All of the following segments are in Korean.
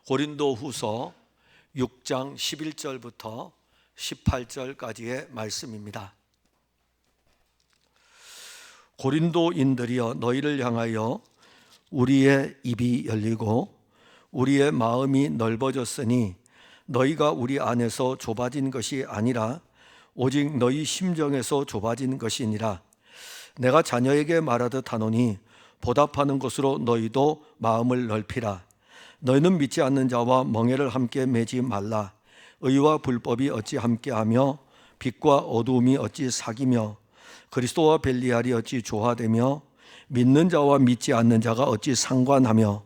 고린도후서 6장 11절부터 18절까지의 말씀입니다. 고린도인들이여, 너희를 향하여 우리의 입이 열리고 우리의 마음이 넓어졌으니 너희가 우리 안에서 좁아진 것이 아니라 오직 너희 심정에서 좁아진 것이니라. 내가 자녀에게 말하듯 하노니 보답하는 것으로 너희도 마음을 넓히라. 너희는 믿지 않는 자와 멍에를 함께 매지 말라. 의와 불법이 어찌 함께하며 빛과 어두움이 어찌 사귀며 그리스도와 벨리알이 어찌 조화되며 믿는 자와 믿지 않는 자가 어찌 상관하며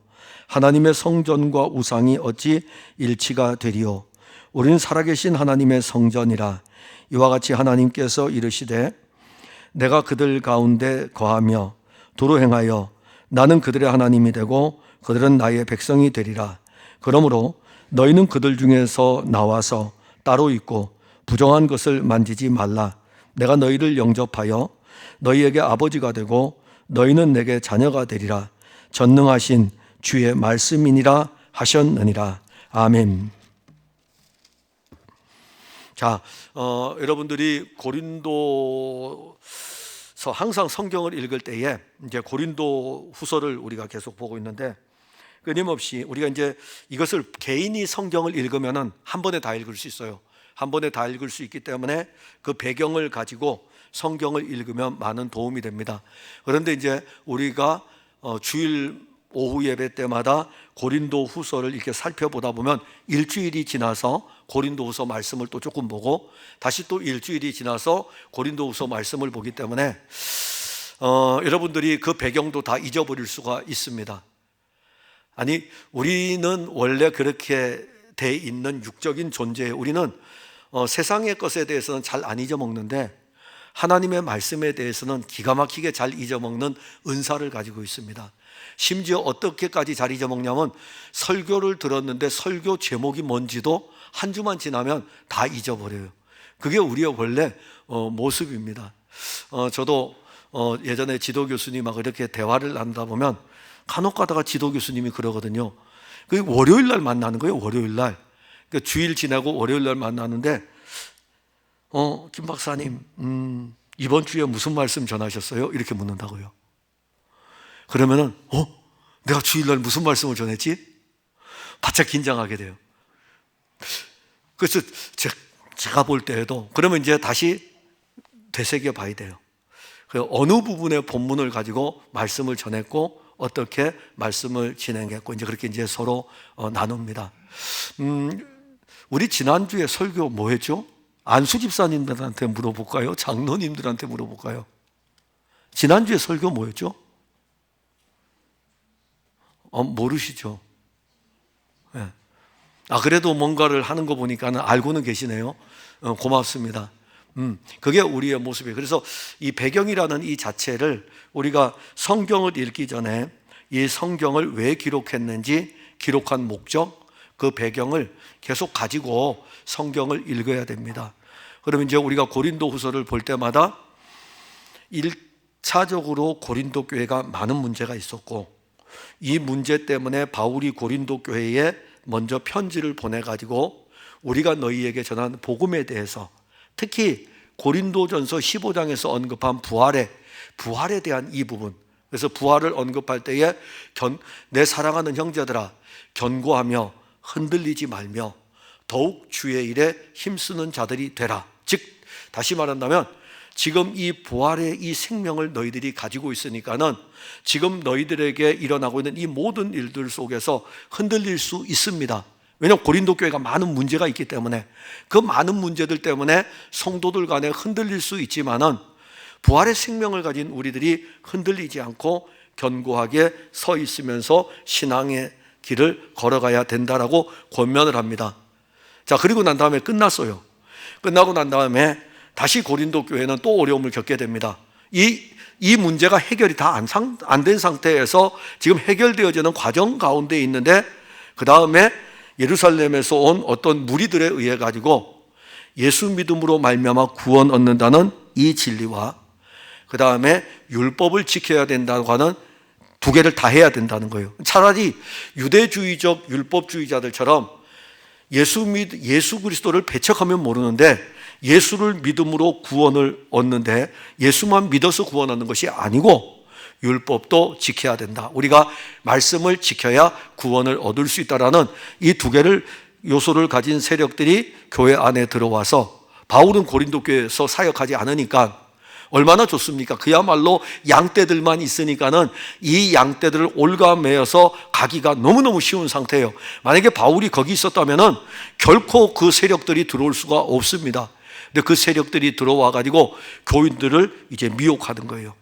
하나님의 성전과 우상이 어찌 일치가 되리요. 우리는 살아계신 하나님의 성전이라. 이와 같이 하나님께서 이르시되 내가 그들 가운데 거하며 도로 행하여 나는 그들의 하나님이 되고 그들은 나의 백성이 되리라. 그러므로 너희는 그들 중에서 나와서 따로 있고 부정한 것을 만지지 말라. 내가 너희를 영접하여 너희에게 아버지가 되고 너희는 내게 자녀가 되리라. 전능하신 주의 말씀이니라 하셨느니라. 아멘. 자, 여러분들이 고린도서 항상 성경을 읽을 때에 이제 고린도 후서를 우리가 계속 보고 있는데 끊임없이 우리가 이제 이것을 개인이 성경을 읽으면은 한 번에 다 읽을 수 있어요. 한 번에 다 읽을 수 있기 때문에 그 배경을 가지고 성경을 읽으면 많은 도움이 됩니다. 그런데 이제 우리가 주일 오후 예배 때마다 고린도 후서를 이렇게 살펴보다 보면 일주일이 지나서 고린도 후서 말씀을 또 조금 보고 다시 또 일주일이 지나서 고린도 후서 말씀을 보기 때문에 여러분들이 그 배경도 다 잊어버릴 수가 있습니다. 아니, 우리는 원래 그렇게 돼 있는 육적인 존재예요. 우리는 세상의 것에 대해서는 잘 안 잊어먹는데 하나님의 말씀에 대해서는 기가 막히게 잘 잊어먹는 은사를 가지고 있습니다. 심지어 어떻게까지 잘 잊어먹냐면 설교를 들었는데 설교 제목이 뭔지도 한 주만 지나면 다 잊어버려요. 그게 우리의 원래 모습입니다. 저도 예전에 지도 교수님하고 이렇게 대화를 나누다 보면 간혹 가다가 지도 교수님이 그러거든요. 그 월요일 날 만나는 거예요. 월요일 날. 그러니까 주일 지나고 월요일 날 만나는데 김 박사님, 이번 주에 무슨 말씀 전하셨어요? 이렇게 묻는다고요. 그러면은 내가 주일날 무슨 말씀을 전했지? 바짝 긴장하게 돼요. 그래서 제가 볼 때에도 그러면 이제 다시 되새겨 봐야 돼요. 어느 부분의 본문을 가지고 말씀을 전했고 어떻게 말씀을 진행했고 이제 그렇게 이제 서로 나눕니다. 우리 지난주에 설교 뭐 했죠? 안수 집사님들한테 물어볼까요? 장로님들한테 물어볼까요? 지난주에 설교 뭐였죠? 모르시죠? 네. 그래도 뭔가를 하는 거 보니까는 알고는 계시네요. 고맙습니다. 그게 우리의 모습이에요. 그래서 이 배경이라는 이 자체를 우리가 성경을 읽기 전에 이 성경을 왜 기록했는지 기록한 목적, 그 배경을 계속 가지고 성경을 읽어야 됩니다. 그러면 이제 우리가 고린도 후서를 볼 때마다 1차적으로 고린도 교회가 많은 문제가 있었고 이 문제 때문에 바울이 고린도 교회에 먼저 편지를 보내가지고 우리가 너희에게 전한 복음에 대해서 특히 고린도전서 15장에서 언급한 부활에 대한 이 부분, 그래서 부활을 언급할 때에 내 사랑하는 형제들아 견고하며 흔들리지 말며 더욱 주의 일에 힘쓰는 자들이 되라. 즉 다시 말한다면 지금 이 부활의 이 생명을 너희들이 가지고 있으니까는 지금 너희들에게 일어나고 있는 이 모든 일들 속에서 흔들릴 수 있습니다. 왜냐하면 고린도 교회가 많은 문제가 있기 때문에 그 많은 문제들 때문에 성도들 간에 흔들릴 수 있지만은 부활의 생명을 가진 우리들이 흔들리지 않고 견고하게 서 있으면서 신앙의 길을 걸어가야 된다라고 권면을 합니다. 자, 그리고 난 다음에 끝났어요. 끝나고 난 다음에 다시 고린도 교회는 또 어려움을 겪게 됩니다. 이 문제가 해결이 다 안 된 상태에서 지금 해결되어지는 과정 가운데 있는데 그 다음에 예루살렘에서 온 어떤 무리들에 의해 가지고 예수 믿음으로 말미암아 구원 얻는다는 이 진리와 그 다음에 율법을 지켜야 된다고 하는 두 개를 다 해야 된다는 거예요. 차라리 유대주의적 율법주의자들처럼 예수 그리스도를 배척하면 모르는데 예수를 믿음으로 구원을 얻는데 예수만 믿어서 구원 얻는 것이 아니고 율법도 지켜야 된다. 우리가 말씀을 지켜야 구원을 얻을 수 있다라는 이 두 개를 요소를 가진 세력들이 교회 안에 들어와서 바울은 고린도 교회에서 사역하지 않으니까 얼마나 좋습니까? 그야말로 양떼들만 있으니까는 이 양떼들을 올가매어서 가기가 너무너무 쉬운 상태예요. 만약에 바울이 거기 있었다면은 결코 그 세력들이 들어올 수가 없습니다. 근데 그 세력들이 들어와 가지고 교인들을 이제 미혹하는 거예요.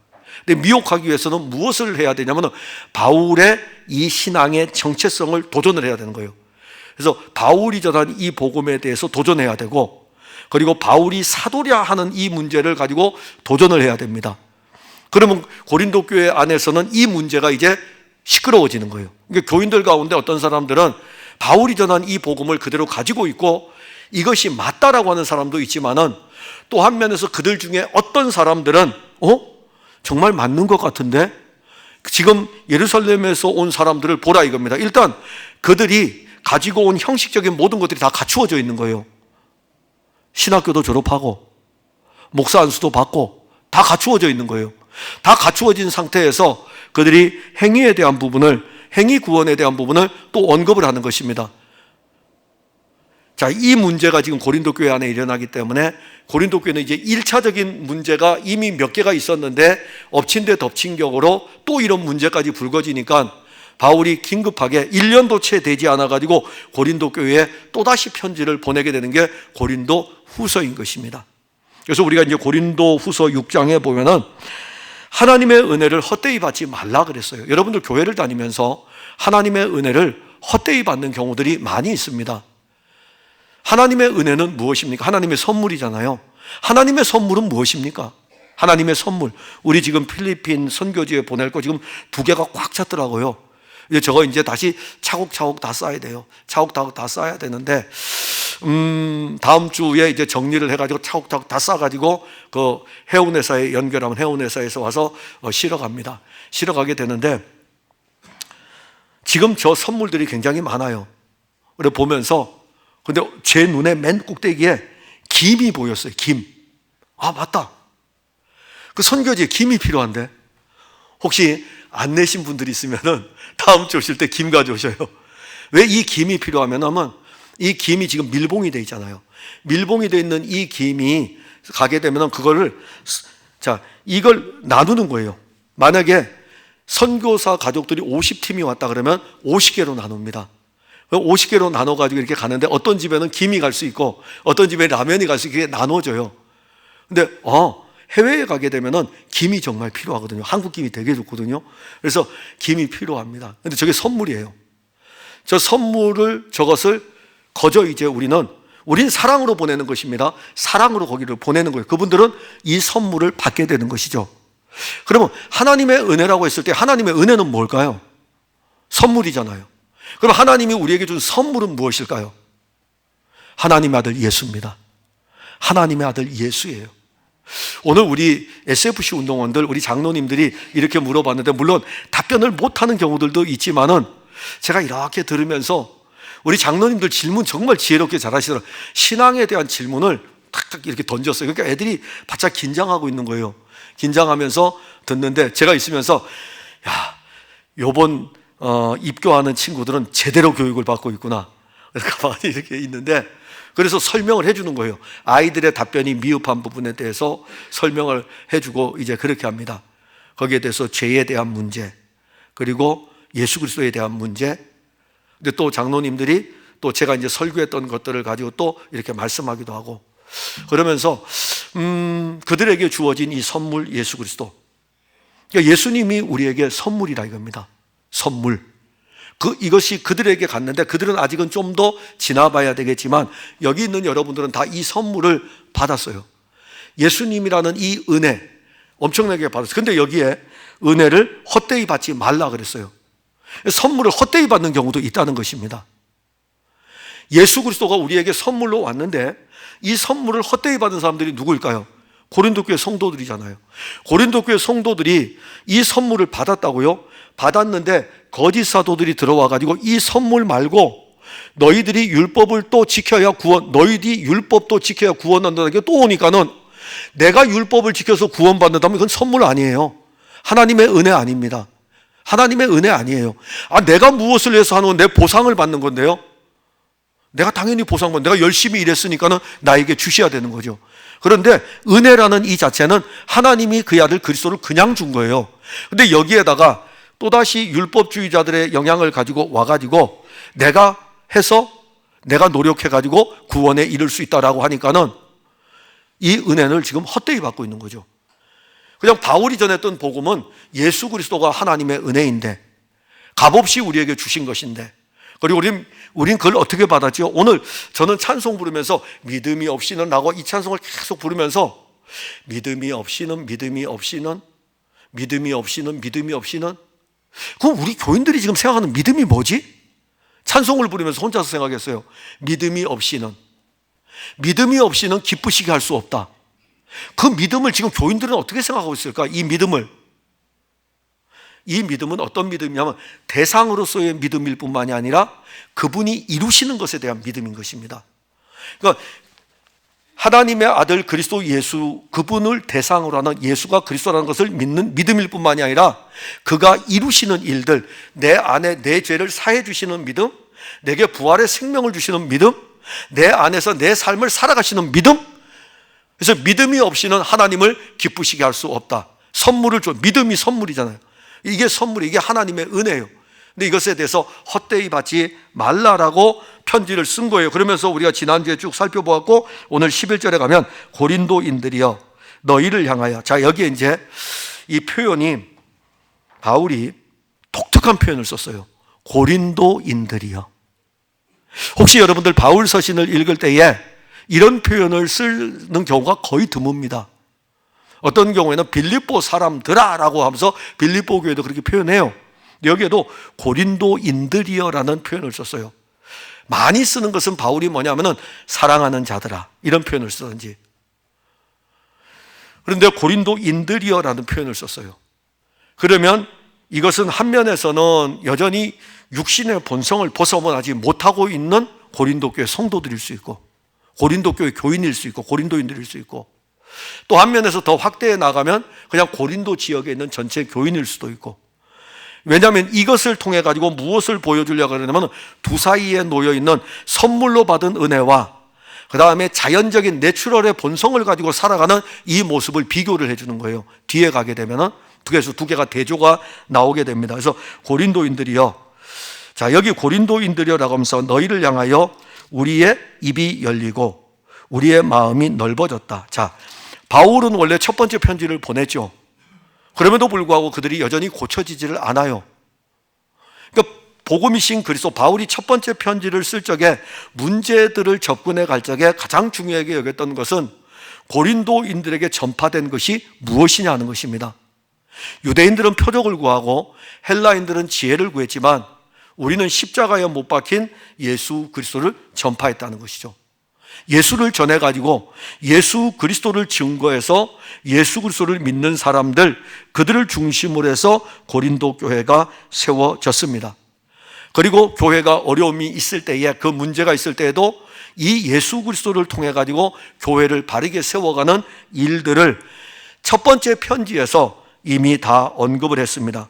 근데 미혹하기 위해서는 무엇을 해야 되냐면은 바울의 이 신앙의 정체성을 도전을 해야 되는 거예요. 그래서 바울이 전한 이 복음에 대해서 도전해야 되고, 그리고 바울이 사도랴 하는 이 문제를 가지고 도전을 해야 됩니다. 그러면 고린도 교회 안에서는 이 문제가 이제 시끄러워지는 거예요. 그러니까 교인들 가운데 어떤 사람들은 바울이 전한 이 복음을 그대로 가지고 있고 이것이 맞다라고 하는 사람도 있지만은 또 한 면에서 그들 중에 어떤 사람들은 정말 맞는 것 같은데 지금 예루살렘에서 온 사람들을 보라 이겁니다. 일단 그들이 가지고 온 형식적인 모든 것들이 다 갖추어져 있는 거예요. 신학교도 졸업하고 목사 안수도 받고 다 갖추어져 있는 거예요. 다 갖추어진 상태에서 그들이 행위에 대한 부분을, 행위 구원에 대한 부분을 또 언급을 하는 것입니다. 자, 이 문제가 지금 고린도 교회 안에 일어나기 때문에 고린도 교회는 이제 1차적인 문제가 이미 몇 개가 있었는데 엎친 데 덮친 격으로 또 이런 문제까지 불거지니까 바울이 긴급하게 1년도 채 되지 않아가지고 고린도 교회에 또다시 편지를 보내게 되는 게 고린도 후서인 것입니다. 그래서 우리가 이제 고린도 후서 6장에 보면은 하나님의 은혜를 헛되이 받지 말라 그랬어요. 여러분들 교회를 다니면서 하나님의 은혜를 헛되이 받는 경우들이 많이 있습니다. 하나님의 은혜는 무엇입니까? 하나님의 선물이잖아요. 하나님의 선물은 무엇입니까? 하나님의 선물. 우리 지금 필리핀 선교지에 보낼 거 지금 2개가 꽉 찼더라고요. 이제 저거 이제 다시 차곡차곡 다 쌓아야 돼요. 차곡차곡 다 쌓아야 되는데, 다음 주에 이제 정리를 해가지고 차곡차곡 다 쌓아가지고 그 해운회사에 연결하면 해운회사에서 와서 실어 갑니다. 실어 가게 되는데 지금 저 선물들이 굉장히 많아요. 그래 보면서 근데 제 눈에 맨 꼭대기에 김이 보였어요. 김. 아, 맞다. 그 선교지에 김이 필요한데 혹시 안 내신 분들이 있으면은 다음 주 오실 때 김 가져오셔요. 왜 이 김이 필요하면 이 김이 지금 밀봉이 돼 있잖아요. 밀봉이 돼 있는 이 김이 가게 되면 그거를 이걸 나누는 거예요. 만약에 선교사 가족들이 50팀이 왔다 그러면 50개로 나눕니다. 50개로 나눠가지고 이렇게 가는데 어떤 집에는 김이 갈 수 있고 어떤 집에 라면이 갈 수 있게 나눠져요. 근데 해외에 가게 되면은 김이 정말 필요하거든요. 한국 김이 되게 좋거든요. 그래서 김이 필요합니다. 근데 저게 선물이에요. 저 선물을 저것을 거저 이제 우리는 사랑으로 보내는 것입니다. 사랑으로 거기를 보내는 거예요. 그분들은 이 선물을 받게 되는 것이죠. 그러면 하나님의 은혜라고 했을 때 하나님의 은혜는 뭘까요? 선물이잖아요. 그럼 하나님이 우리에게 준 선물은 무엇일까요? 하나님의 아들 예수입니다. 하나님의 아들 예수예요. 오늘 우리 SFC 운동원들, 우리 장로님들이 이렇게 물어봤는데 물론 답변을 못하는 경우들도 있지만은 제가 이렇게 들으면서 우리 장로님들 질문 정말 지혜롭게 잘하시더라고요. 신앙에 대한 질문을 탁탁 이렇게 던졌어요. 그러니까 애들이 바짝 긴장하고 있는 거예요. 긴장하면서 듣는데 제가 있으면서 요번 입교하는 친구들은 제대로 교육을 받고 있구나. 가만히 이렇게 있는데 그래서 설명을 해주는 거예요. 아이들의 답변이 미흡한 부분에 대해서 설명을 해주고 이제 그렇게 합니다. 거기에 대해서 죄에 대한 문제, 그리고 예수 그리스도에 대한 문제. 근데 또 장로님들이 또 제가 이제 설교했던 것들을 가지고 또 이렇게 말씀하기도 하고 그러면서 그들에게 주어진 이 선물 예수 그리스도. 그러니까 예수님이 우리에게 선물이라 이겁니다. 선물. 이것이 그들에게 갔는데 그들은 아직은 좀 더 지나봐야 되겠지만 여기 있는 여러분들은 다 이 선물을 받았어요. 예수님이라는 이 은혜 엄청나게 받았어요. 근데 여기에 은혜를 헛되이 받지 말라 그랬어요. 선물을 헛되이 받는 경우도 있다는 것입니다. 예수 그리스도가 우리에게 선물로 왔는데 이 선물을 헛되이 받은 사람들이 누구일까요? 고린도 교회 성도들이잖아요. 고린도 교회 성도들이 이 선물을 받았다고요? 받았는데 거짓 사도들이 들어와 가지고 이 선물 말고 너희들이 율법을 또 지켜야 너희들이 율법도 지켜야 구원한다는 게 또 오니까는 내가 율법을 지켜서 구원받는다면 이건 선물 아니에요. 하나님의 은혜 아닙니다. 하나님의 은혜 아니에요. 내가 무엇을 위해서 하는 건 내 보상을 받는 건데요. 내가 당연히 보상받는, 내가 열심히 일했으니까는 나에게 주셔야 되는 거죠. 그런데 은혜라는 이 자체는 하나님이 그의 아들 그리스도를 그냥 준 거예요. 근데 여기에다가 또다시 율법주의자들의 영향을 가지고 와가지고 내가 해서 내가 노력해가지고 구원에 이를 수 있다라고 하니까는 이 은혜를 지금 헛되이 받고 있는 거죠. 그냥 바울이 전했던 복음은 예수 그리스도가 하나님의 은혜인데 값없이 우리에게 주신 것인데, 그리고 우린 그걸 어떻게 받았죠? 오늘 저는 찬송 부르면서 믿음이 없이는 라고 이 찬송을 계속 부르면서 믿음이 없이는 그럼 우리 교인들이 지금 생각하는 믿음이 뭐지? 찬송을 부르면서 혼자서 생각했어요. 믿음이 없이는 기쁘시게 할 수 없다. 그 믿음을 지금 교인들은 어떻게 생각하고 있을까? 이 믿음은 어떤 믿음이냐면 대상으로서의 믿음일 뿐만이 아니라 그분이 이루시는 것에 대한 믿음인 것입니다. 그러니까 하나님의 아들 그리스도 예수, 그분을 대상으로 하는 예수가 그리스도라는 것을 믿는 믿음일 뿐만이 아니라 그가 이루시는 일들, 내 안에 내 죄를 사해 주시는 믿음, 내게 부활의 생명을 주시는 믿음, 내 안에서 내 삶을 살아가시는 믿음. 그래서 믿음이 없이는 하나님을 기쁘시게 할 수 없다. 선물을 줘. 믿음이 선물이잖아요. 이게 선물이, 이게 하나님의 은혜예요. 근데 이것에 대해서 헛되이 받지 말라라고 편지를 쓴 거예요. 그러면서 우리가 지난주에 쭉 살펴보았고 오늘 11절에 가면 고린도인들이여 너희를 향하여, 자 여기에 이제 이 표현이 바울이 독특한 표현을 썼어요. 고린도인들이여. 혹시 여러분들 바울 서신을 읽을 때에 이런 표현을 쓰는 경우가 거의 드뭅니다. 어떤 경우에는 빌립보 사람들아라고 하면서 빌립보 교회도 그렇게 표현해요. 여기에도 고린도인들이여라는 표현을 썼어요. 많이 쓰는 것은 바울이 뭐냐면은 사랑하는 자들아 이런 표현을 쓰든지, 그런데 고린도인들이여라는 표현을 썼어요. 그러면 이것은 한 면에서는 여전히 육신의 본성을 벗어나지 못하고 있는 고린도 교회 성도들일 수 있고, 고린도 교회 교인일 수 있고, 고린도인들일 수 있고, 또 한 면에서 더 확대해 나가면 그냥 고린도 지역에 있는 전체 교인일 수도 있고. 왜냐하면 이것을 통해 가지고 무엇을 보여주려고 하냐면 두 사이에 놓여 있는 선물로 받은 은혜와 그 다음에 자연적인 내추럴의 본성을 가지고 살아가는 이 모습을 비교를 해주는 거예요. 뒤에 가게 되면은 두 개가 대조가 나오게 됩니다. 그래서 고린도인들이여, 자 여기 고린도인들이여라고 하면서 너희를 향하여 우리의 입이 열리고 우리의 마음이 넓어졌다. 자, 바울은 원래 첫 번째 편지를 보냈죠. 그럼에도 불구하고 그들이 여전히 고쳐지지를 않아요. 그러니까 복음이신 그리스도, 바울이 첫 번째 편지를 쓸 적에 문제들을 접근해 갈 적에 가장 중요하게 여겼던 것은 고린도인들에게 전파된 것이 무엇이냐 하는 것입니다. 유대인들은 표적을 구하고 헬라인들은 지혜를 구했지만 우리는 십자가에 못 박힌 예수 그리스도를 전파했다는 것이죠. 예수를 전해가지고 예수 그리스도를 증거해서 예수 그리스도를 믿는 사람들, 그들을 중심으로 해서 고린도 교회가 세워졌습니다. 그리고 교회가 어려움이 있을 때에, 그 문제가 있을 때에도 이 예수 그리스도를 통해 가지고 교회를 바르게 세워가는 일들을 첫 번째 편지에서 이미 다 언급을 했습니다.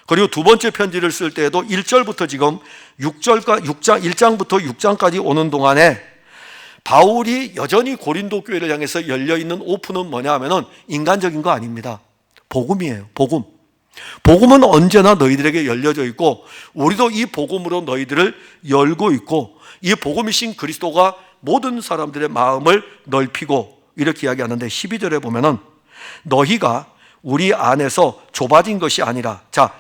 그리고 두 번째 편지를 쓸 때에도 1절부터 지금 1장부터 6장까지 오는 동안에 바울이 여전히 고린도 교회를 향해서 열려있는 오픈은 뭐냐 하면은 인간적인 거 아닙니다. 복음이에요. 복음. 복음은 언제나 너희들에게 열려져 있고 우리도 이 복음으로 너희들을 열고 있고, 이 복음이신 그리스도가 모든 사람들의 마음을 넓히고, 이렇게 이야기하는데 12절에 보면은 너희가 우리 안에서 좁아진 것이 아니라, 자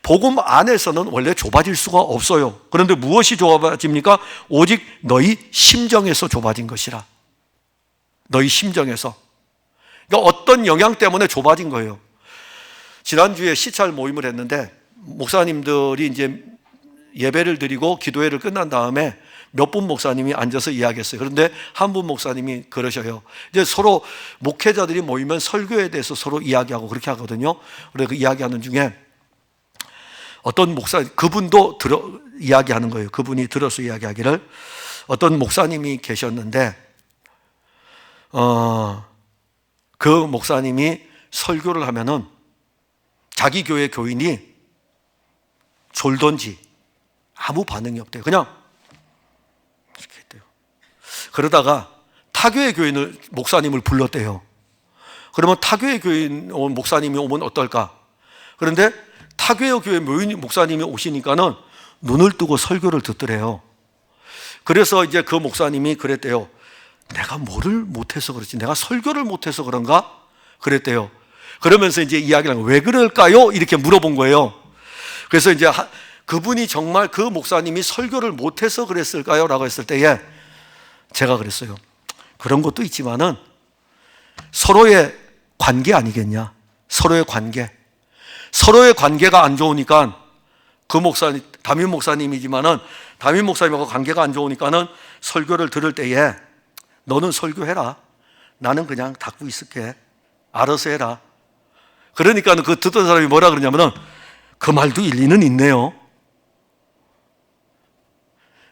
복음 안에서는 원래 좁아질 수가 없어요. 그런데 무엇이 좁아집니까? 오직 너희 심정에서 좁아진 것이라. 너희 심정에서. 그러니까 어떤 영향 때문에 좁아진 거예요. 지난주에 시찰 모임을 했는데 목사님들이 이제 예배를 드리고 기도회를 끝난 다음에 몇 분 목사님이 앉아서 이야기했어요. 그런데 한 분 목사님이 그러셔요. 이제 서로 목회자들이 모이면 설교에 대해서 서로 이야기하고 그렇게 하거든요. 그래서 그 이야기하는 중에 어떤 목사, 그분도 이야기하는 거예요. 그분이 들어서 이야기하기를, 어떤 목사님이 계셨는데, 그 목사님이 설교를 하면은 자기 교회 교인이 졸던지 아무 반응이 없대요. 그냥 이렇게 했대요. 그러다가 타교의 교인을, 목사님을 불렀대요. 그러면 타교의 교인 목사님이 오면 어떨까? 그런데 타교의 교회 목사님이 오시니까는 눈을 뜨고 설교를 듣더래요. 그래서 이제 그 목사님이 그랬대요. 내가 뭐를 못해서 그렇지? 내가 설교를 못해서 그런가? 그랬대요. 그러면서 이제 이야기를 하는 거예요. 왜 그럴까요? 이렇게 물어본 거예요. 그래서 이제 그분이 정말 그 목사님이 설교를 못해서 그랬을까요? 라고 했을 때에 제가 그랬어요. 그런 것도 있지만은 서로의 관계 아니겠냐? 서로의 관계. 서로의 관계가 안 좋으니까 그 목사님, 담임 목사님이지만은 담임 목사님하고 관계가 안 좋으니까는 설교를 들을 때에 너는 설교해라. 나는 그냥 닫고 있을게. 알아서 해라. 그러니까는 그 듣던 사람이 뭐라 그러냐면은 그 말도 일리는 있네요.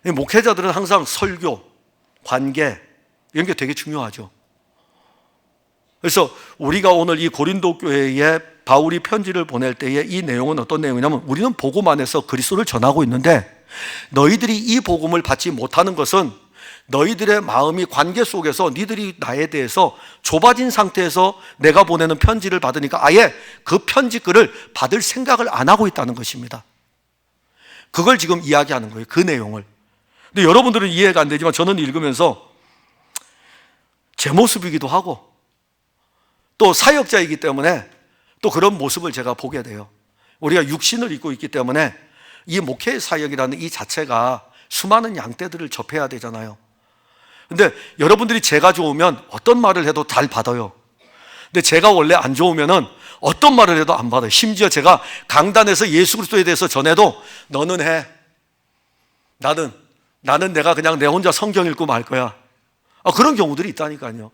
목회자들은 항상 설교, 관계, 이런 게 되게 중요하죠. 그래서 우리가 오늘 이 고린도 교회에 바울이 편지를 보낼 때에 이 내용은 어떤 내용이냐면, 우리는 복음 안에서 그리스도를 전하고 있는데 너희들이 이 복음을 받지 못하는 것은 너희들의 마음이 관계 속에서 니들이 나에 대해서 좁아진 상태에서 내가 보내는 편지를 받으니까 아예 그 편지 글을 받을 생각을 안 하고 있다는 것입니다. 그걸 지금 이야기하는 거예요. 그 내용을. 근데 여러분들은 이해가 안 되지만 저는 읽으면서 제 모습이기도 하고 또 사역자이기 때문에 또 그런 모습을 제가 보게 돼요. 우리가 육신을 입고 있기 때문에 이 목회 사역이라는 이 자체가 수많은 양떼들을 접해야 되잖아요. 근데 여러분들이 제가 좋으면 어떤 말을 해도 잘 받아요. 근데 제가 원래 안 좋으면은 어떤 말을 해도 안 받아요. 심지어 제가 강단에서 예수 그리스도에 대해서 전해도 너는 해. 나는 내가 그냥 내 혼자 성경 읽고 말 거야. 그런 경우들이 있다니까요.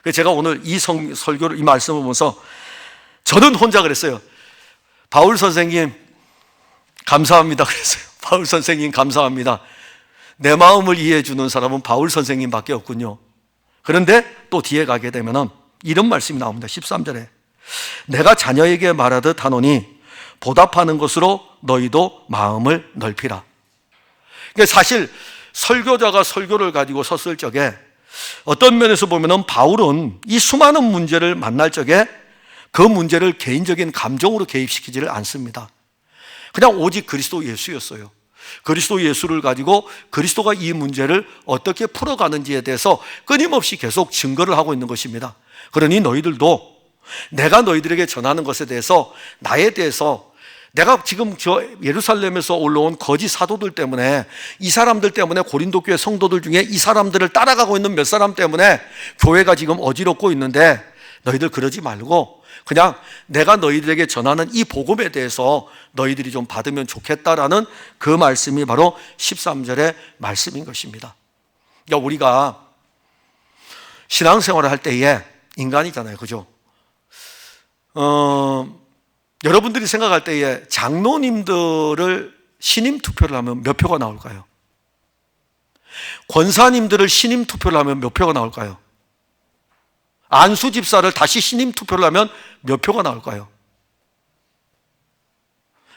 그래서 제가 오늘 이 설교를, 이 말씀을 보면서 저는 혼자 그랬어요. 바울 선생님 감사합니다 그랬어요. 바울 선생님 감사합니다. 내 마음을 이해해 주는 사람은 바울 선생님밖에 없군요. 그런데 또 뒤에 가게 되면은 이런 말씀이 나옵니다. 13절에 내가 자녀에게 말하듯 하노니 보답하는 것으로 너희도 마음을 넓히라. 그러니까 사실 설교자가 설교를 가지고 섰을 적에 어떤 면에서 보면은 바울은 이 수많은 문제를 만날 적에 그 문제를 개인적인 감정으로 개입시키지를 않습니다. 그냥 오직 그리스도 예수였어요. 그리스도 예수를 가지고 그리스도가 이 문제를 어떻게 풀어가는지에 대해서 끊임없이 계속 증거를 하고 있는 것입니다. 그러니 너희들도 내가 너희들에게 전하는 것에 대해서 나에 대해서 내가 지금 저 예루살렘에서 올라온 거짓 사도들 때문에 이 사람들 때문에 고린도 교회 성도들 중에 이 사람들을 따라가고 있는 몇 사람 때문에 교회가 지금 어지럽고 있는데 너희들 그러지 말고 그냥 내가 너희들에게 전하는 이 복음에 대해서 너희들이 좀 받으면 좋겠다라는 그 말씀이 바로 13절의 말씀인 것입니다. 그러니까 우리가 신앙생활을 할 때에 인간이잖아요. 그죠? 여러분들이 생각할 때에 장로님들을 신임 투표를 하면 몇 표가 나올까요? 권사님들을 신임 투표를 하면 몇 표가 나올까요? 안수 집사를 다시 신임 투표를 하면 몇 표가 나올까요?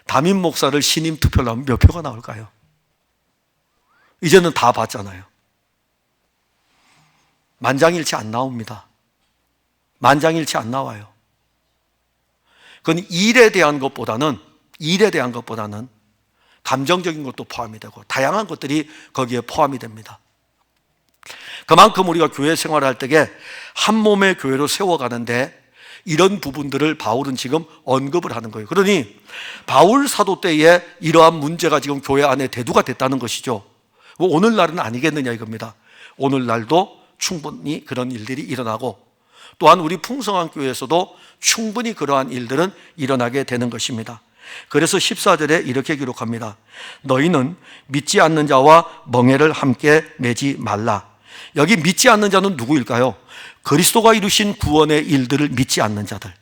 담임 목사를 신임 투표를 하면 몇 표가 나올까요? 이제는 다 봤잖아요. 만장일치 안 나옵니다. 만장일치 안 나와요. 그건 일에 대한 것보다는 감정적인 것도 포함이 되고 다양한 것들이 거기에 포함이 됩니다. 그만큼 우리가 교회 생활을 할 때에 한 몸의 교회로 세워가는데 이런 부분들을 바울은 지금 언급을 하는 거예요. 그러니 바울 사도 때에 이러한 문제가 지금 교회 안에 대두가 됐다는 것이죠. 오늘날은 아니겠느냐 이겁니다. 오늘날도 충분히 그런 일들이 일어나고 또한 우리 풍성한 교회에서도 충분히 그러한 일들은 일어나게 되는 것입니다. 그래서 14절에 이렇게 기록합니다. 너희는 믿지 않는 자와 멍에를 함께 매지 말라. 여기 믿지 않는 자는 누구일까요? 그리스도가 이루신 구원의 일들을 믿지 않는 자들.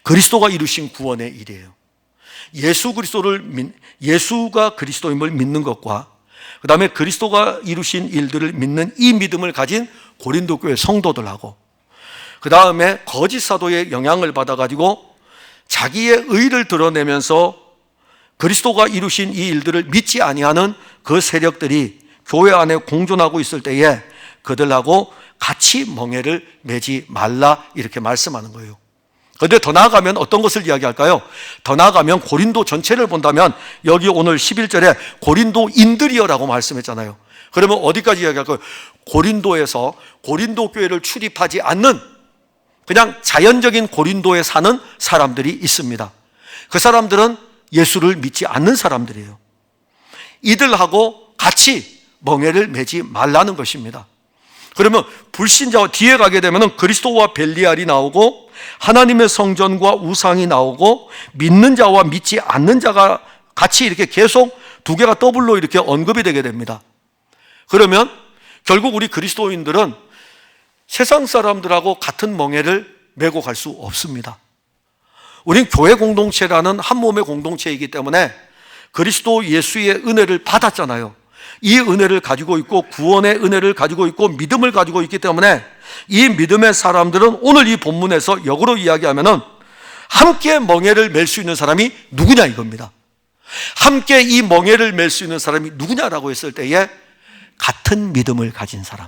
그리스도가 이루신 구원의 일이에요. 예수가 그리스도임을 믿는 것과 그 다음에 그리스도가 이루신 일들을 믿는 이 믿음을 가진 고린도 교회 성도들하고 그 다음에 거짓 사도의 영향을 받아가지고 자기의 의를 드러내면서 그리스도가 이루신 이 일들을 믿지 아니하는 그 세력들이 교회 안에 공존하고 있을 때에 그들하고 같이 멍에를 매지 말라 이렇게 말씀하는 거예요. 그런데 더 나아가면 어떤 것을 이야기할까요? 더 나아가면 고린도 전체를 본다면 여기 오늘 11절에 고린도인들이여라고 말씀했잖아요. 그러면 어디까지 이야기할까요? 고린도에서 고린도 교회를 출입하지 않는 그냥 자연적인 고린도에 사는 사람들이 있습니다. 그 사람들은 예수를 믿지 않는 사람들이에요. 이들하고 같이 멍에를 매지 말라는 것입니다. 그러면 불신자와 뒤에 가게 되면 그리스도와 벨리알이 나오고 하나님의 성전과 우상이 나오고 믿는 자와 믿지 않는 자가 같이 이렇게 계속 두 개가 더블로 이렇게 언급이 되게 됩니다. 그러면 결국 우리 그리스도인들은 세상 사람들하고 같은 멍에를 메고 갈 수 없습니다. 우린 교회 공동체라는 한 몸의 공동체이기 때문에 그리스도 예수의 은혜를 받았잖아요. 이 은혜를 가지고 있고 구원의 은혜를 가지고 있고 믿음을 가지고 있기 때문에 이 믿음의 사람들은 오늘 이 본문에서 역으로 이야기하면은 함께 멍에를 맬 수 있는 사람이 누구냐 이겁니다. 함께 이 멍에를 맬 수 있는 사람이 누구냐라고 했을 때에 같은 믿음을 가진 사람,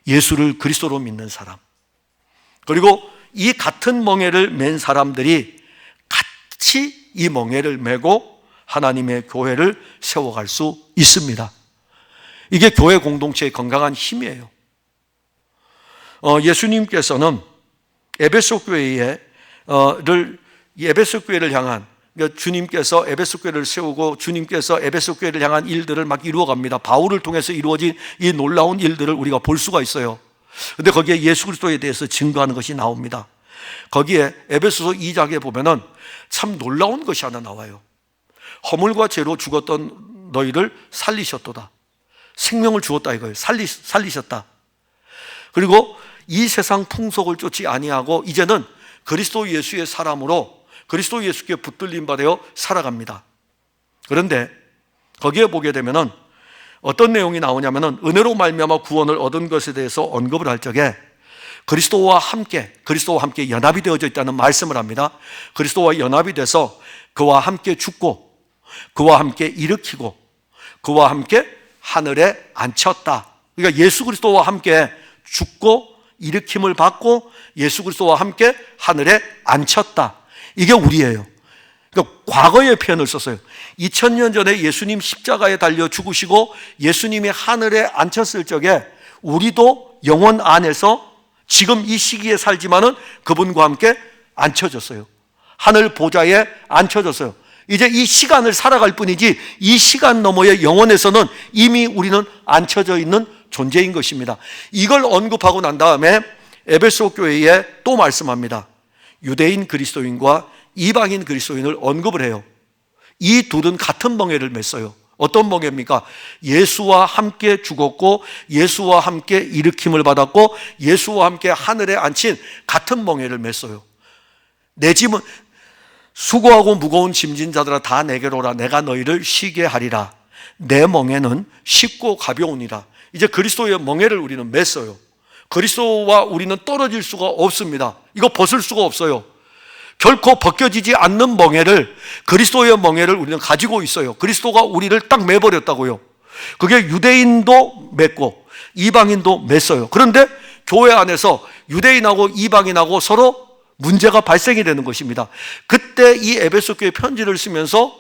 예수를 그리스도로 믿는 사람, 그리고 이 같은 멍에를 맨 사람들이 같이 이 멍에를 메고 하나님의 교회를 세워갈 수 있습니다. 이게 교회 공동체의 건강한 힘이에요. 예수님께서는 에베소 교회를 향한, 그러니까 주님께서 에베소 교회를 세우고 주님께서 에베소 교회를 향한 일들을 막 이루어갑니다. 바울을 통해서 이루어진 이 놀라운 일들을 우리가 볼 수가 있어요. 그런데 거기에 예수 그리스도에 대해서 증거하는 것이 나옵니다. 거기에 에베소서 2장에 보면은 참 놀라운 것이 하나 나와요. 허물과 죄로 죽었던 너희를 살리셨도다. 생명을 주었다 이거예요. 살리셨다. 그리고 이 세상 풍속을 쫓지 아니하고 이제는 그리스도 예수의 사람으로 그리스도 예수께 붙들림 받아 살아갑니다. 그런데 거기에 보게 되면은 어떤 내용이 나오냐면은 은혜로 말미암아 구원을 얻은 것에 대해서 언급을 할 적에 그리스도와 함께 연합이 되어져 있다는 말씀을 합니다. 그리스도와 연합이 돼서 그와 함께 죽고 그와 함께 일으키고 그와 함께 하늘에 앉혔다. 그러니까 예수 그리스도와 함께 죽고 일으킴을 받고 예수 그리스도와 함께 하늘에 앉혔다. 이게 우리예요. 그러니까 과거의 표현을 썼어요. 2000년 전에 예수님 십자가에 달려 죽으시고 예수님이 하늘에 앉혔을 적에 우리도 영혼 안에서 지금 이 시기에 살지만은 그분과 함께 앉혀졌어요. 하늘 보좌에 앉혀졌어요. 이제 이 시간을 살아갈 뿐이지 이 시간 너머의 영혼에서는 이미 우리는 앉혀져 있는 존재인 것입니다. 이걸 언급하고 난 다음에 에베소 교회에 또 말씀합니다. 유대인 그리스도인과 이방인 그리스도인을 언급을 해요. 이 둘은 같은 멍에를 맸어요. 어떤 멍에입니까? 예수와 함께 죽었고 예수와 함께 일으킴을 받았고 예수와 함께 하늘에 앉힌 같은 멍에를 맸어요. 내 짐은 수고하고 무거운 짐진 자들아 다 내게로 오라. 내가 너희를 쉬게 하리라. 내 멍에는 쉽고 가벼우니라. 이제 그리스도의 멍에를 우리는 맸어요. 그리스도와 우리는 떨어질 수가 없습니다. 이거 벗을 수가 없어요. 결코 벗겨지지 않는 멍에를, 그리스도의 멍에를 우리는 가지고 있어요. 그리스도가 우리를 딱 매버렸다고요. 그게 유대인도 맺고 이방인도 맺어요. 그런데 교회 안에서 유대인하고 이방인하고 서로 문제가 발생이 되는 것입니다. 그때 이 에베소 교회 편지를 쓰면서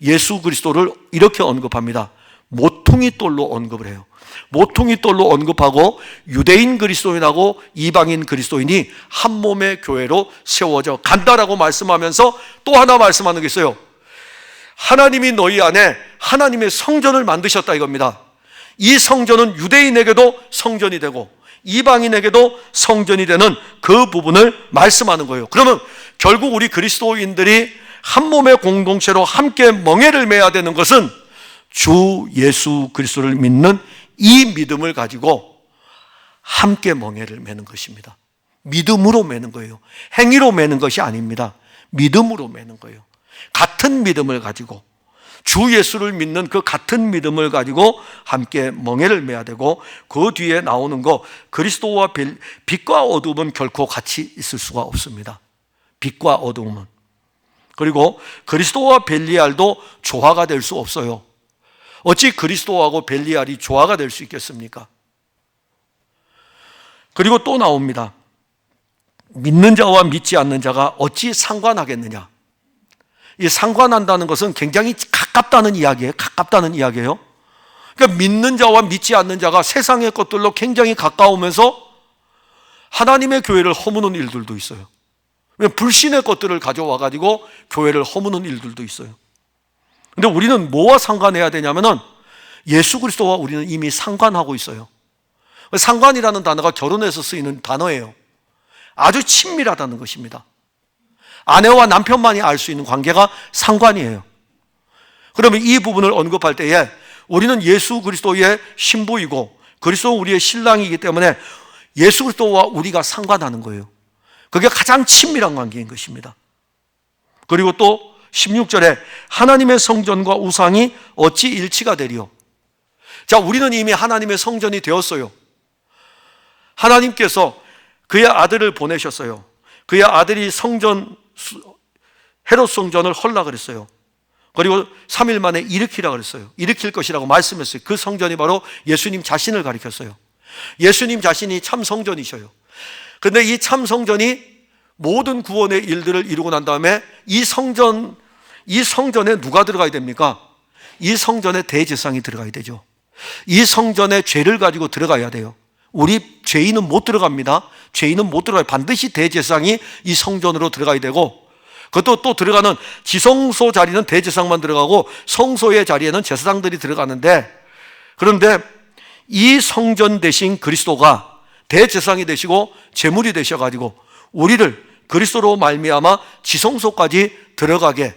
예수 그리스도를 이렇게 언급합니다. 모퉁이 돌로 언급을 해요. 모퉁이 돌로 언급하고 유대인 그리스도인하고 이방인 그리스도인이 한 몸의 교회로 세워져 간다라고 말씀하면서 또 하나 말씀하는 게 있어요. 하나님이 너희 안에 하나님의 성전을 만드셨다 이겁니다. 이 성전은 유대인에게도 성전이 되고 이방인에게도 성전이 되는 그 부분을 말씀하는 거예요. 그러면 결국 우리 그리스도인들이 한 몸의 공동체로 함께 멍에를 매야 되는 것은 주 예수 그리스도를 믿는 이 믿음을 가지고 함께 멍에를 매는 것입니다. 믿음으로 매는 거예요. 행위로 매는 것이 아닙니다. 믿음으로 매는 거예요. 같은 믿음을 가지고, 주 예수를 믿는 그 같은 믿음을 가지고 함께 멍에를 매야 되고, 그 뒤에 나오는 거, 그리스도와 빛과 어둠은 결코 같이 있을 수가 없습니다. 빛과 어둠은. 그리고 그리스도와 벨리알도 조화가 될 수 없어요. 어찌 그리스도하고 벨리알이 조화가 될 수 있겠습니까? 그리고 또 나옵니다. 믿는 자와 믿지 않는 자가 어찌 상관하겠느냐. 이 상관한다는 것은 굉장히 가깝다는 이야기예요. 가깝다는 이야기예요. 그러니까 믿는 자와 믿지 않는 자가 세상의 것들로 굉장히 가까우면서 하나님의 교회를 허무는 일들도 있어요. 불신의 것들을 가져와 가지고 교회를 허무는 일들도 있어요. 근데 우리는 뭐와 상관해야 되냐면은 예수 그리스도와 우리는 이미 상관하고 있어요. 상관이라는 단어가 결혼에서 쓰이는 단어예요. 아주 친밀하다는 것입니다. 아내와 남편만이 알 수 있는 관계가 상관이에요. 그러면 이 부분을 언급할 때에 우리는 예수 그리스도의 신부이고 그리스도는 우리의 신랑이기 때문에 예수 그리스도와 우리가 상관하는 거예요. 그게 가장 친밀한 관계인 것입니다. 그리고 또 16절에 하나님의 성전과 우상이 어찌 일치가 되리요. 자, 우리는 이미 하나님의 성전이 되었어요. 하나님께서 그의 아들을 보내셨어요. 그의 아들이 헤롯 성전을 헐라 그랬어요. 그리고 3일 만에 일으키라 그랬어요. 일으킬 것이라고 말씀했어요. 그 성전이 바로 예수님 자신을 가리켰어요. 예수님 자신이 참 성전이셔요. 그런데 이 참 성전이 모든 구원의 일들을 이루고 난 다음에 이 성전에 누가 들어가야 됩니까? 이 성전에 대제사장이 들어가야 되죠. 이 성전에 죄를 가지고 들어가야 돼요. 우리 죄인은 못 들어갑니다. 죄인은 못 들어가요. 반드시 대제사장이 이 성전으로 들어가야 되고, 그것도 또 들어가는 지성소 자리는 대제사장만 들어가고 성소의 자리에는 제사장들이 들어가는데, 그런데 이 성전 대신 그리스도가 대제사장이 되시고 제물이 되셔가지고 우리를 그리스도로 말미암아 지성소까지 들어가게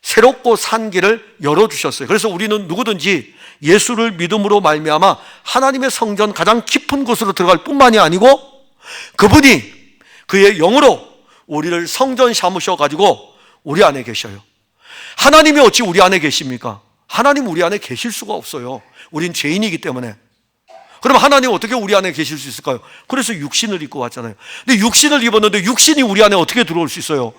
새롭고 산 길을 열어주셨어요. 그래서 우리는 누구든지 예수를 믿음으로 말미암아 하나님의 성전 가장 깊은 곳으로 들어갈 뿐만이 아니고 그분이 그의 영으로 우리를 성전 삼으셔가지고 우리 안에 계셔요. 하나님이 어찌 우리 안에 계십니까? 하나님 우리 안에 계실 수가 없어요. 우린 죄인이기 때문에. 그럼 하나님 어떻게 우리 안에 계실 수 있을까요? 그래서 육신을 입고 왔잖아요. 근데 육신을 입었는데 육신이 우리 안에 어떻게 들어올 수 있어요?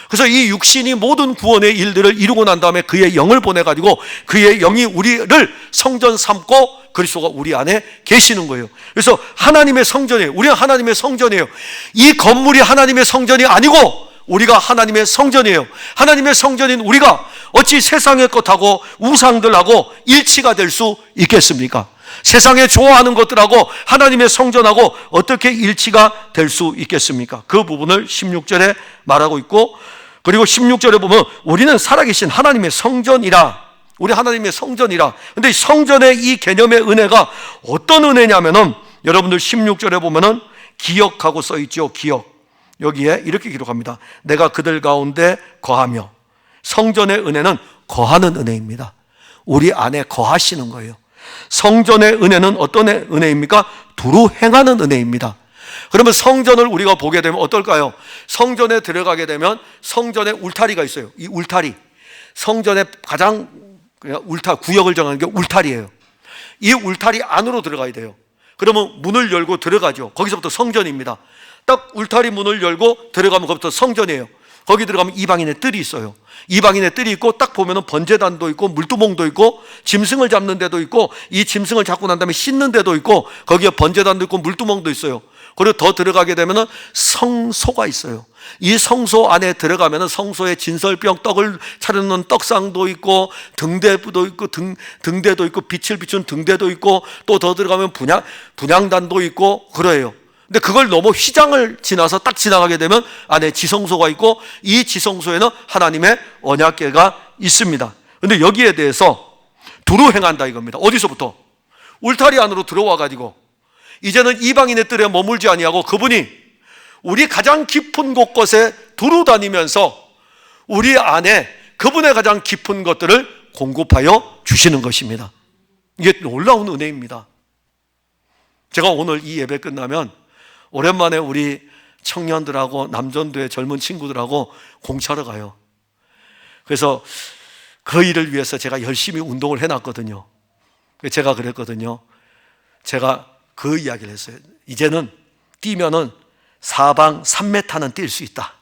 그래서 이 육신이 모든 구원의 일들을 이루고 난 다음에 그의 영을 보내가지고 그의 영이 우리를 성전 삼고 그리스도가 우리 안에 계시는 거예요. 그래서 하나님의 성전이에요. 우리가 하나님의 성전이에요. 이 건물이 하나님의 성전이 아니고 우리가 하나님의 성전이에요. 하나님의 성전인 우리가 어찌 세상의 것하고 우상들하고 일치가 될 수 있겠습니까? 세상에 좋아하는 것들하고 하나님의 성전하고 어떻게 일치가 될 수 있겠습니까? 그 부분을 16절에 말하고 있고, 그리고 16절에 보면 우리는 살아계신 하나님의 성전이라, 우리 하나님의 성전이라. 근데 성전의 이 개념의 은혜가 어떤 은혜냐면은 여러분들 16절에 보면은 기억하고 써 있죠. 기억. 여기에 이렇게 기록합니다. 내가 그들 가운데 거하며. 성전의 은혜는 거하는 은혜입니다. 우리 안에 거하시는 거예요. 성전의 은혜는 어떤 은혜입니까? 두루 행하는 은혜입니다. 그러면 성전을 우리가 보게 되면 어떨까요? 성전에 들어가게 되면 성전에 울타리가 있어요. 이 울타리, 성전의 가장 구역을 정하는 게 울타리예요. 이 울타리 안으로 들어가야 돼요. 그러면 문을 열고 들어가죠. 거기서부터 성전입니다. 딱 울타리 문을 열고 들어가면 거기부터 성전이에요. 거기 들어가면 이방인의 뜰이 있어요. 이방인의 뜰이 있고 딱 보면은 번제단도 있고 물두멍도 있고 짐승을 잡는 데도 있고 이 짐승을 잡고 난 다음에 씻는 데도 있고 거기에 번제단도 있고 물두멍도 있어요. 그리고 더 들어가게 되면은 성소가 있어요. 이 성소 안에 들어가면은 성소에 진설병 떡을 차려놓는 떡상도 있고 등대도 있고 등대도 있고 빛을 비춘 등대도 있고 또 더 들어가면 분향단도 있고 그래요. 근데 그걸 넘어 휘장을 지나서 딱 지나가게 되면 안에 지성소가 있고 이 지성소에는 하나님의 언약궤가 있습니다. 근데 여기에 대해서 두루 행한다 이겁니다. 어디서부터? 울타리 안으로 들어와 가지고 이제는 이방인의 뜰에 머물지 아니하고 그분이 우리 가장 깊은 곳곳에 두루 다니면서 우리 안에 그분의 가장 깊은 것들을 공급하여 주시는 것입니다. 이게 놀라운 은혜입니다. 제가 오늘 이 예배 끝나면 오랜만에 우리 청년들하고 남전도의 젊은 친구들하고 공차러 가요. 그래서 그 일을 위해서 제가 열심히 운동을 해놨거든요. 제가 그랬거든요. 제가 그 이야기를 했어요. 이제는 뛰면은 사방 3m는 뛸 수 있다.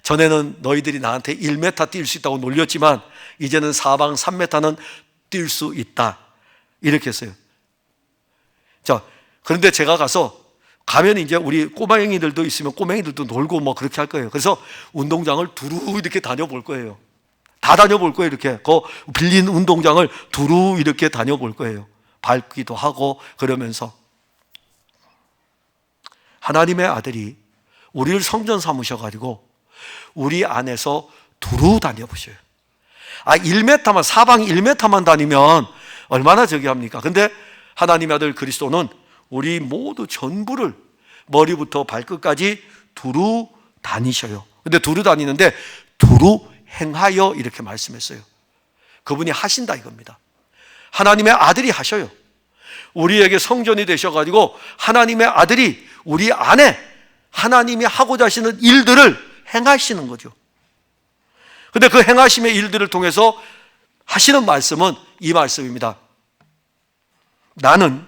전에는 너희들이 나한테 1m 뛸 수 있다고 놀렸지만 이제는 사방 3m는 뛸 수 있다. 이렇게 했어요. 자, 그런데 제가 가면 이제 우리 꼬마애기들도 있으면 꼬맹이들도 놀고 뭐 그렇게 할 거예요. 그래서 운동장을 두루 이렇게 다녀볼 거예요. 다 다녀볼 거예요. 이렇게 그 빌린 운동장을 두루 이렇게 다녀볼 거예요. 밟기도 하고 그러면서 하나님의 아들이 우리를 성전 삼으셔가지고 우리 안에서 두루 다녀보셔요. 1m만, 사방 1m만 다니면 얼마나 저기 합니까? 근데 하나님의 아들 그리스도는 우리 모두 전부를 머리부터 발끝까지 두루 다니셔요. 근데 두루 다니는데 두루 행하여 이렇게 말씀했어요. 그분이 하신다 이겁니다. 하나님의 아들이 하셔요. 우리에게 성전이 되셔가지고 하나님의 아들이 우리 안에 하나님이 하고자 하시는 일들을 행하시는 거죠. 근데 그 행하심의 일들을 통해서 하시는 말씀은 이 말씀입니다. 나는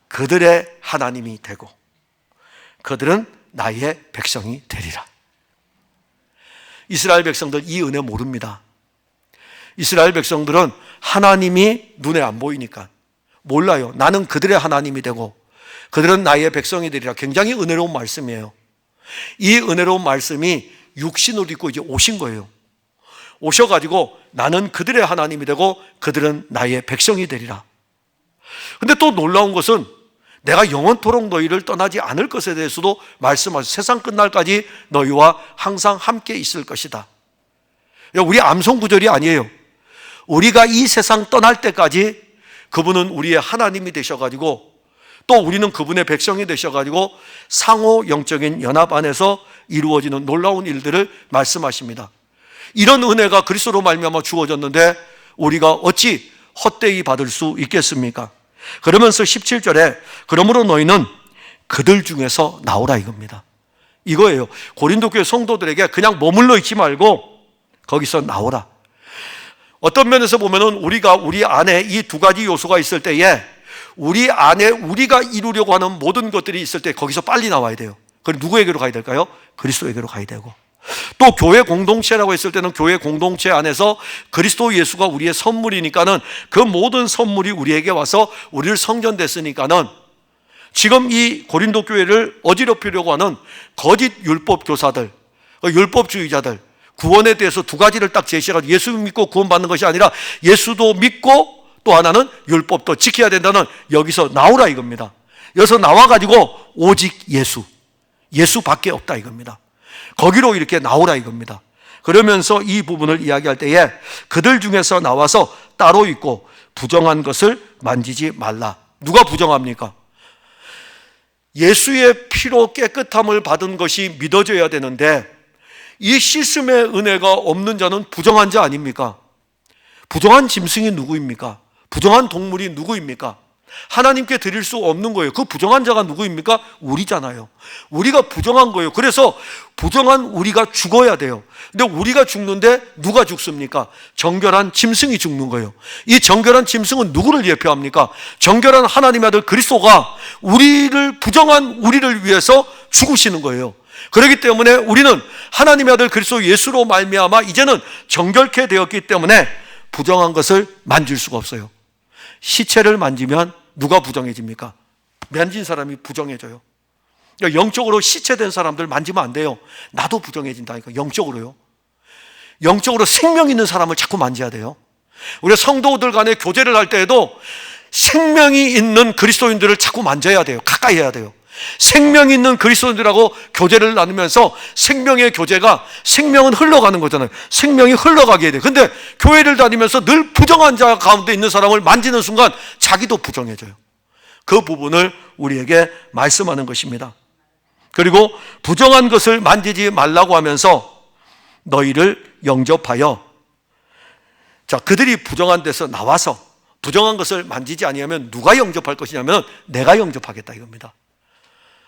그들의 하나님이 되고 그들은 나의 백성이 되리라. 이스라엘 백성들 이 은혜 모릅니다. 이스라엘 백성들은 하나님이 눈에 안 보이니까 몰라요. 나는 그들의 하나님이 되고 그들은 나의 백성이 되리라. 굉장히 은혜로운 말씀이에요. 이 은혜로운 말씀이 육신을 입고 이제 오신 거예요. 오셔가지고 나는 그들의 하나님이 되고 그들은 나의 백성이 되리라. 근데 또 놀라운 것은 내가 영원토록 너희를 떠나지 않을 것에 대해서도 말씀하셔서 세상 끝날까지 너희와 항상 함께 있을 것이다. 우리 암송구절이 아니에요. 우리가 이 세상 떠날 때까지 그분은 우리의 하나님이 되셔가지고 또 우리는 그분의 백성이 되셔가지고 상호 영적인 연합 안에서 이루어지는 놀라운 일들을 말씀하십니다. 이런 은혜가 그리스도로 말미암아 주어졌는데 우리가 어찌 헛되이 받을 수 있겠습니까? 그러면서 17절에 그러므로 너희는 그들 중에서 나오라 이겁니다. 이거예요. 고린도 교회 성도들에게 그냥 머물러 있지 말고 거기서 나오라. 어떤 면에서 보면은 우리가 우리 안에 이 두 가지 요소가 있을 때에 우리 안에 우리가 이루려고 하는 모든 것들이 있을 때 거기서 빨리 나와야 돼요. 그럼 누구에게로 가야 될까요? 그리스도에게로 가야 되고, 또 교회 공동체라고 했을 때는 교회 공동체 안에서 그리스도 예수가 우리의 선물이니까는 그 모든 선물이 우리에게 와서 우리를 성전됐으니까는 지금 이 고린도 교회를 어지럽히려고 하는 거짓 율법 교사들, 율법주의자들, 구원에 대해서 두 가지를 딱 제시해가지고 예수 믿고 구원받는 것이 아니라 예수도 믿고 또 하나는 율법도 지켜야 된다는, 여기서 나오라 이겁니다. 여기서 나와가지고 오직 예수밖에 없다 이겁니다. 거기로 이렇게 나오라 이겁니다. 그러면서 이 부분을 이야기할 때에 그들 중에서 나와서 따로 있고 부정한 것을 만지지 말라. 누가 부정합니까? 예수의 피로 깨끗함을 받은 것이 믿어져야 되는데 이 씻음의 은혜가 없는 자는 부정한 자 아닙니까? 부정한 짐승이 누구입니까? 부정한 동물이 누구입니까? 하나님께 드릴 수 없는 거예요. 그 부정한 자가 누구입니까? 우리잖아요. 우리가 부정한 거예요. 그래서 부정한 우리가 죽어야 돼요. 근데 우리가 죽는데 누가 죽습니까? 정결한 짐승이 죽는 거예요. 이 정결한 짐승은 누구를 예표합니까? 정결한 하나님의 아들 그리스도가 부정한 우리를 위해서 죽으시는 거예요. 그렇기 때문에 우리는 하나님의 아들 그리스도 예수로 말미암아 이제는 정결케 되었기 때문에 부정한 것을 만질 수가 없어요. 시체를 만지면 누가 부정해집니까? 만진 사람이 부정해져요. 그러니까 영적으로 시체된 사람들 만지면 안 돼요. 나도 부정해진다니까. 영적으로요. 영적으로 생명 있는 사람을 자꾸 만져야 돼요. 우리가 성도들 간에 교제를 할 때에도 생명이 있는 그리스도인들을 자꾸 만져야 돼요. 가까이 해야 돼요. 생명 있는 그리스도인들하고 교제를 나누면서 생명의 교제가, 생명은 흘러가는 거잖아요. 생명이 흘러가게 돼요. 근데 교회를 다니면서 늘 부정한 자 가운데 있는 사람을 만지는 순간 자기도 부정해져요. 그 부분을 우리에게 말씀하는 것입니다. 그리고 부정한 것을 만지지 말라고 하면서 너희를 영접하여, 자, 그들이 부정한 데서 나와서 부정한 것을 만지지 아니하면 누가 영접할 것이냐면 내가 영접하겠다 이겁니다.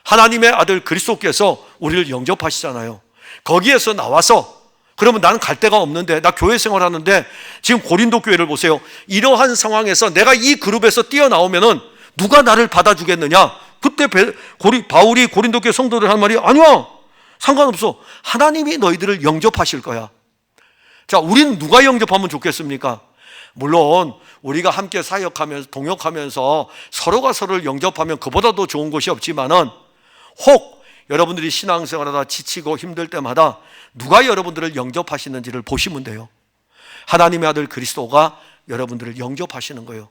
하나님의 아들 그리스도께서 우리를 영접하시잖아요. 거기에서 나와서 그러면 나는 갈 데가 없는데, 나 교회 생활하는데, 지금 고린도 교회를 보세요. 이러한 상황에서 내가 이 그룹에서 뛰어나오면은 누가 나를 받아주겠느냐? 그때 바울이 고린도 교회 성도들 한 말이, 아니야, 상관없어, 하나님이 너희들을 영접하실 거야. 자, 우린 누가 영접하면 좋겠습니까? 물론 우리가 함께 사역하면서 동역하면서 서로가 서로를 영접하면 그보다 더 좋은 것이 없지만은, 혹 여러분들이 신앙생활하다 지치고 힘들 때마다 누가 여러분들을 영접하시는지를 보시면 돼요. 하나님의 아들 그리스도가 여러분들을 영접하시는 거예요.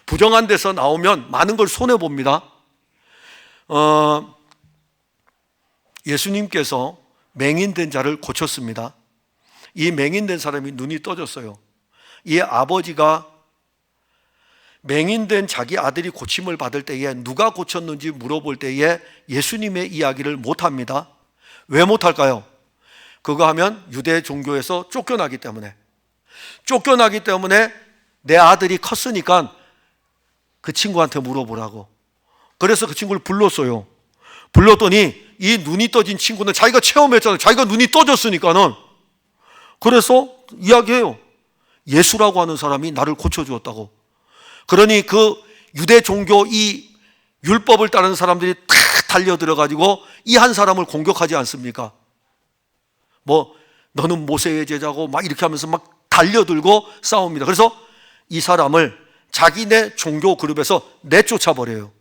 부정한 데서 나오면 많은 걸 손해봅니다. 예수님께서 맹인된 자를 고쳤습니다. 이 맹인된 사람이 눈이 떠졌어요. 이 아버지가 맹인된 자기 아들이 고침을 받을 때에 누가 고쳤는지 물어볼 때에 예수님의 이야기를 못합니다. 왜 못할까요? 그거 하면 유대 종교에서 쫓겨나기 때문에 내 아들이 컸으니까 그 친구한테 물어보라고. 그래서 그 친구를 불렀어요. 불렀더니 이 눈이 떠진 친구는 자기가 체험했잖아요. 자기가 눈이 떠졌으니까는. 그래서 이야기해요. 예수라고 하는 사람이 나를 고쳐주었다고. 그러니 그 유대 종교 이 율법을 따르는 사람들이 다 달려들어가지고 이 한 사람을 공격하지 않습니까? 뭐 너는 모세의 제자고 막 이렇게 하면서 막 달려들고 싸웁니다. 그래서 이 사람을 자기네 종교 그룹에서 내쫓아 버려요.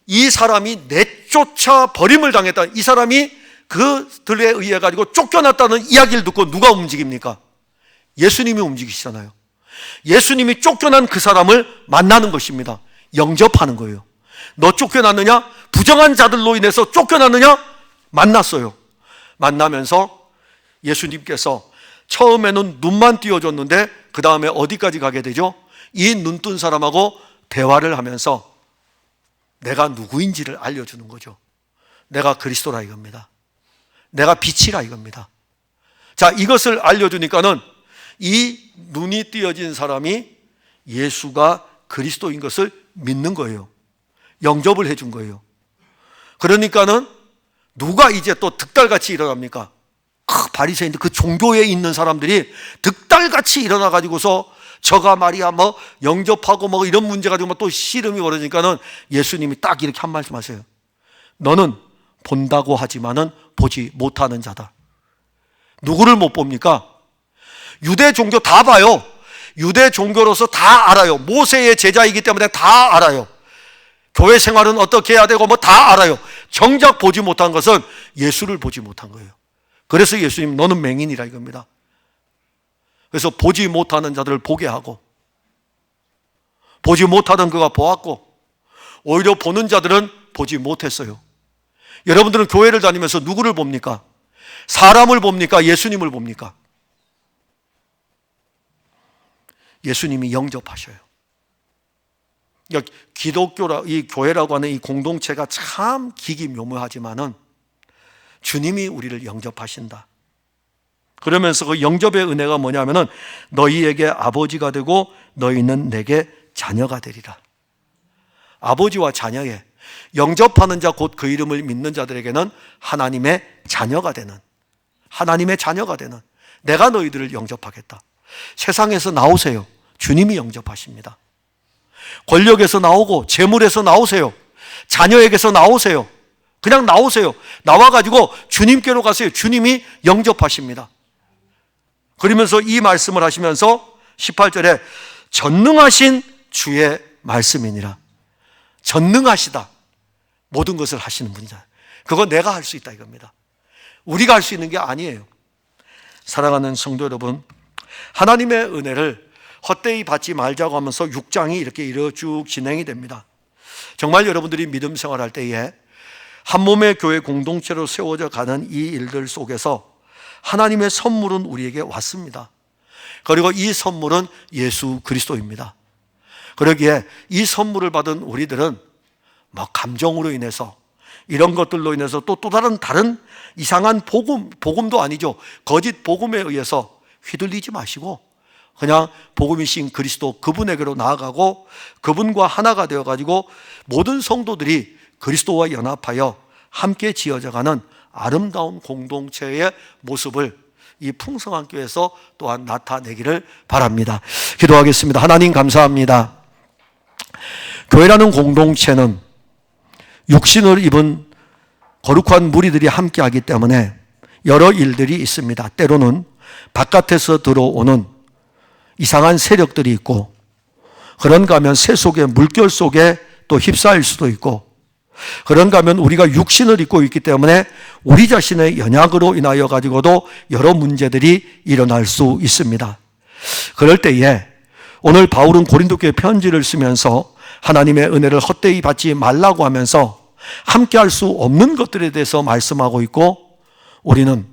이 사람이 내쫓아 버림을 당했다. 이 사람이 그들에 의해 가지고 쫓겨났다는 이야기를 듣고 누가 움직입니까? 예수님이 움직이시잖아요. 예수님이 쫓겨난 그 사람을 만나는 것입니다. 영접하는 거예요. 너 쫓겨났느냐? 부정한 자들로 인해서 쫓겨났느냐? 만났어요. 만나면서 예수님께서 처음에는 눈만 띄워줬는데 그 다음에 어디까지 가게 되죠? 이 눈뜬 사람하고 대화를 하면서 내가 누구인지를 알려주는 거죠. 내가 그리스도라 이겁니다. 내가 빛이라 이겁니다. 자, 이것을 알려주니까는 이 눈이 띄어진 사람이 예수가 그리스도인 것을 믿는 거예요. 영접을 해준 거예요. 그러니까는 누가 이제 또 득달같이 일어납니까? 바리새인들, 그 종교에 있는 사람들이 득달같이 일어나 가지고서 저가 말이야 뭐 영접하고 뭐 이런 문제 가지고 또 씨름이 벌어지니까는 예수님이 딱 이렇게 한 말씀 하세요. 너는 본다고 하지만은 보지 못하는 자다. 누구를 못 봅니까? 유대 종교 다 봐요. 유대 종교로서 다 알아요. 모세의 제자이기 때문에 다 알아요. 교회 생활은 어떻게 해야 되고 뭐 다 알아요. 정작 보지 못한 것은 예수를 보지 못한 거예요. 그래서 예수님 너는 맹인이라 이겁니다. 그래서 보지 못하는 자들을 보게 하고, 보지 못하던 그가 보았고, 오히려 보는 자들은 보지 못했어요. 여러분들은 교회를 다니면서 누구를 봅니까? 사람을 봅니까? 예수님을 봅니까? 예수님이 영접하셔요. 기독교라, 이 교회라고 하는 이 공동체가 참 기기묘묘하지만은 주님이 우리를 영접하신다. 그러면서 그 영접의 은혜가 뭐냐면은 너희에게 아버지가 되고 너희는 내게 자녀가 되리라. 아버지와 자녀에 영접하는 자 곧 그 이름을 믿는 자들에게는 하나님의 자녀가 되는, 하나님의 자녀가 되는, 내가 너희들을 영접하겠다. 세상에서 나오세요. 주님이 영접하십니다. 권력에서 나오고 재물에서 나오세요. 자녀에게서 나오세요. 그냥 나오세요. 나와가지고 주님께로 가세요. 주님이 영접하십니다. 그러면서 이 말씀을 하시면서 18절에 전능하신 주의 말씀이니라. 전능하시다. 모든 것을 하시는 분이다. 그거 내가 할 수 있다 이겁니다. 우리가 할 수 있는 게 아니에요. 사랑하는 성도 여러분, 하나님의 은혜를 헛되이 받지 말자고 하면서 6장이 이렇게 쭉 진행이 됩니다. 정말 여러분들이 믿음 생활할 때에 한 몸의 교회 공동체로 세워져 가는 이 일들 속에서 하나님의 선물은 우리에게 왔습니다. 그리고 이 선물은 예수 그리스도입니다. 그러기에 이 선물을 받은 우리들은 뭐 감정으로 인해서 이런 것들로 인해서 또 다른 이상한 복음도 아니죠. 거짓 복음에 의해서 휘둘리지 마시고 그냥 복음이신 그리스도 그분에게로 나아가고 그분과 하나가 되어가지고 모든 성도들이 그리스도와 연합하여 함께 지어져가는 아름다운 공동체의 모습을 이 풍성한 교회에서 또한 나타내기를 바랍니다. 기도하겠습니다. 하나님 감사합니다. 교회라는 공동체는 육신을 입은 거룩한 무리들이 함께하기 때문에 여러 일들이 있습니다. 때로는 바깥에서 들어오는 이상한 세력들이 있고, 그런가 하면 새 속에 물결 속에 또 휩싸일 수도 있고, 그런가 하면 우리가 육신을 입고 있기 때문에 우리 자신의 연약으로 인하여 가지고도 여러 문제들이 일어날 수 있습니다. 그럴 때에 오늘 바울은 고린도 교회 편지를 쓰면서 하나님의 은혜를 헛되이 받지 말라고 하면서 함께 할 수 없는 것들에 대해서 말씀하고 있고, 우리는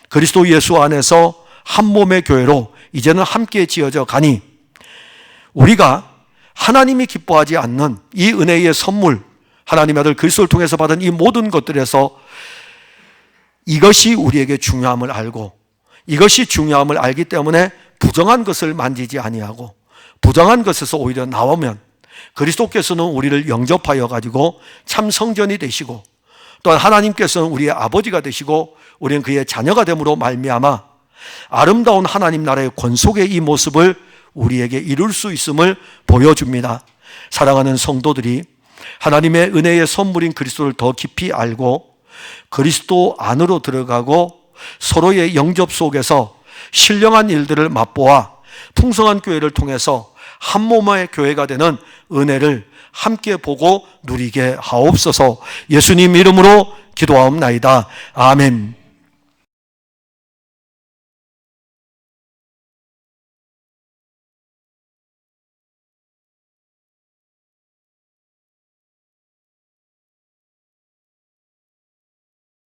그리스도 예수 안에서 한 몸의 교회로 이제는 함께 지어져 가니 우리가 하나님이 기뻐하지 않는 이 은혜의 선물, 하나님의 아들 그리스도를 통해서 받은 이 모든 것들에서 이것이 우리에게 중요함을 알고, 이것이 중요함을 알기 때문에 부정한 것을 만지지 아니하고, 부정한 것에서 오히려 나오면 그리스도께서는 우리를 영접하여 가지고 참 성전이 되시고, 또한 하나님께서는 우리의 아버지가 되시고 우리는 그의 자녀가 됨으로 말미암아 아름다운 하나님 나라의 권속의 이 모습을 우리에게 이룰 수 있음을 보여줍니다. 사랑하는 성도들이 하나님의 은혜의 선물인 그리스도를 더 깊이 알고 그리스도 안으로 들어가고 서로의 영접 속에서 신령한 일들을 맛보아 풍성한 교회를 통해서 한 몸의 교회가 되는 은혜를 함께 보고 누리게 하옵소서. 예수님 이름으로 기도하옵나이다. 아멘.